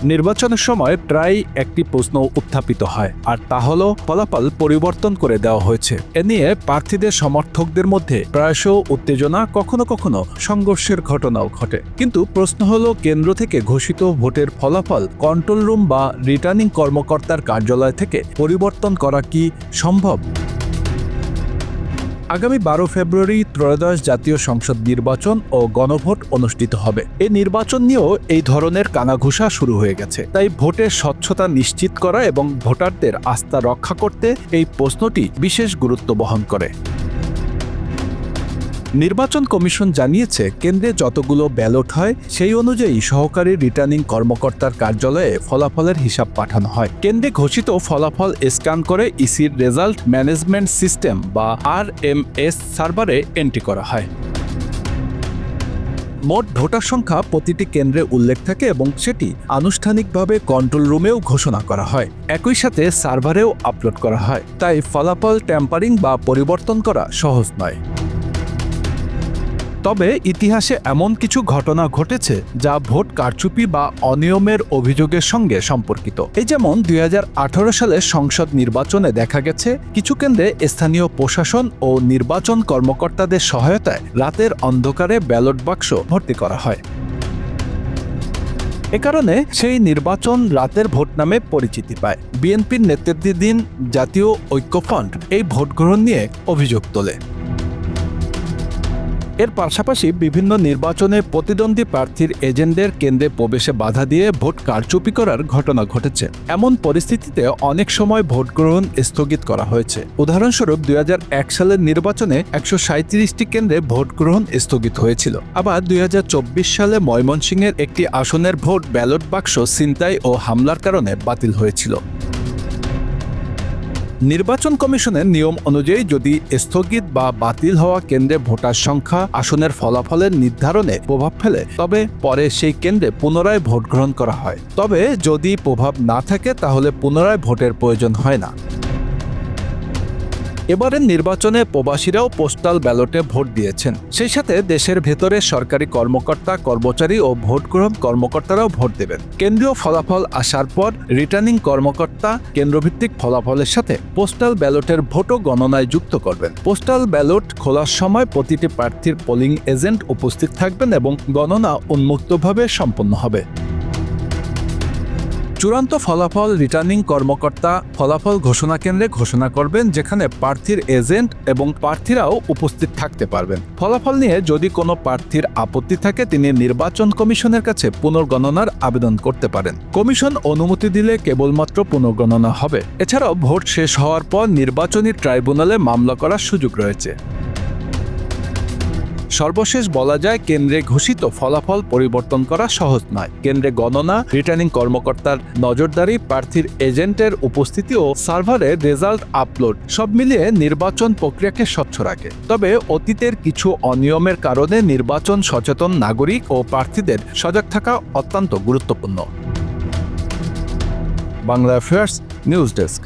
নির্বাচনের সময় প্রায় একটি প্রশ্ন উত্থাপিত হয়, আর তা হল ফলাফল পরিবর্তন করে দেওয়া হয়েছে। এ নিয়ে প্রার্থীদের সমর্থকদের মধ্যে প্রায়শ উত্তেজনা, কখনো কখনো সংঘর্ষের ঘটনাও ঘটে। কিন্তু প্রশ্ন হল, কেন্দ্র থেকে ঘোষিত ভোটের ফলাফল কন্ট্রোল রুম বা রিটার্নিং কর্মকর্তার কার্যালয় থেকে পরিবর্তন করা কি সম্ভব? আগামী 12 ফেব্রুয়ারি ত্রয়োদশ জাতীয় সংসদ নির্বাচন ও গণভোট অনুষ্ঠিত হবে। এই নির্বাচন নিয়েও এই ধরনের কানাঘুষা শুরু হয়ে গেছে। তাই ভোটের স্বচ্ছতা নিশ্চিত করা এবং ভোটারদের আস্থা রক্ষা করতে এই প্রশ্নটি বিশেষ গুরুত্ব বহন করে। নির্বাচন কমিশন জানিয়েছে, কেন্দ্রে যতগুলো ব্যালট হয় সেই অনুযায়ী সহকারী রিটার্নিং কর্মকর্তার কার্যালয়ে ফলাফলের হিসাব পাঠানো হয়। কেন্দ্রে ঘোষিত ফলাফল স্ক্যান করে ইসির রেজাল্ট ম্যানেজমেন্ট সিস্টেম বা RMS সার্ভারে এন্ট্রি করা হয়। মোট ভোটার সংখ্যা প্রতিটি কেন্দ্রে উল্লেখ থাকে এবং সেটি আনুষ্ঠানিকভাবে কন্ট্রোল রুমেও ঘোষণা করা হয়। একই সাথে সার্ভারেও আপলোড করা হয়। তাই ফলাফল ট্যাম্পারিং বা পরিবর্তন করা সহজ নয়। তবে ইতিহাসে এমন কিছু ঘটনা ঘটেছে যা ভোট কারচুপি বা অনিয়মের অভিযোগের সঙ্গে সম্পর্কিত। এই যেমন 2018 সালে সংসদ নির্বাচনে দেখা গেছে, কিছু কেন্দ্রে স্থানীয় প্রশাসন ও নির্বাচন কর্মকর্তাদের সহায়তায় রাতের অন্ধকারে ব্যালট বাক্স ভর্তি করা হয়। এ কারণে সেই নির্বাচন রাতের ভোট নামে পরিচিতি পায়। বিএনপির নেতৃত্বাধীন জাতীয় ঐক্যফ্রন্ট এই ভোট গ্রহণ নিয়ে অভিযোগ তোলে। এর পাশাপাশি বিভিন্ন নির্বাচনে প্রতিদ্বন্দ্বী প্রার্থীর এজেন্টদের কেন্দ্রে প্রবেশে বাধা দিয়ে ভোট কারচুপি করার ঘটনা ঘটেছে। এমন পরিস্থিতিতে অনেক সময় ভোট গ্রহণ স্থগিত করা হয়েছে। উদাহরণস্বরূপ 2001 সালের নির্বাচনে 137টি কেন্দ্রে ভোট গ্রহণ স্থগিত হয়েছিল। আবার 2024 সালে ময়মনসিংহের একটি আসনের ভোট ব্যালট বাক্স ছিনতাই ও হামলার কারণে বাতিল হয়েছিল। নির্বাচন কমিশনের নিয়ম অনুযায়ী যদি স্থগিত বা বাতিল হওয়া কেন্দ্রে ভোটার সংখ্যা আসনের ফলাফলের নির্ধারণে প্রভাব ফেলে, তবে পরে সেই কেন্দ্রে পুনরায় ভোট গ্রহণ করা হয়। তবে যদি প্রভাব না থাকে তাহলে পুনরায় ভোটের প্রয়োজন হয় না। এবারের নির্বাচনে প্রবাসীরাও পোস্টাল ব্যালটে ভোট দিয়েছেন। সেই সাথে দেশের ভেতরে সরকারি কর্মকর্তা, কর্মচারী ও ভোট গ্রহণ কর্মকর্তারাও ভোট দেবেন। কেন্দ্রীয় ফলাফল আসার পর রিটার্নিং কর্মকর্তা কেন্দ্রভিত্তিক ফলাফলের সাথে পোস্টাল ব্যালটের ভোটও গণনায় যুক্ত করবেন। পোস্টাল ব্যালট খোলার সময় প্রতিটি প্রার্থীর পোলিং এজেন্ট উপস্থিত থাকবেন এবং গণনা উন্মুক্তভাবে সম্পন্ন হবে। চূড়ান্ত ফলাফল রিটার্নিং কর্মকর্তা ফলাফল ঘোষণা কেন্দ্রে ঘোষণা করবেন, যেখানে প্রার্থীর এজেন্ট এবং প্রার্থীরাও উপস্থিত থাকতে পারবেন। ফলাফল নিয়ে যদি কোনো প্রার্থীর আপত্তি থাকে, তিনি নির্বাচন কমিশনের কাছে পুনর্গণনার আবেদন করতে পারেন। কমিশন অনুমতি দিলে কেবলমাত্র পুনর্গণনা হবে। এছাড়াও ভোট শেষ হওয়ার পর নির্বাচনী ট্রাইব্যুনালে মামলা করার সুযোগ রয়েছে। সর্বশেষ বলা যায়, কেন্দ্রে ঘোষিত ফলাফল পরিবর্তন করা সহজ নয়। কেন্দ্রে গণনা, রিটার্নিং কর্মকর্তার নজরদারি, প্রার্থীর এজেন্টের উপস্থিতি ও সার্ভারে রেজাল্ট আপলোড সব মিলিয়ে নির্বাচন প্রক্রিয়াকে স্বচ্ছ রাখে। তবে অতীতের কিছু অনিয়মের কারণে নির্বাচন সচেতন নাগরিক ও প্রার্থীদের সজাগ থাকা অত্যন্ত গুরুত্বপূর্ণ। Bangla affairs news desk.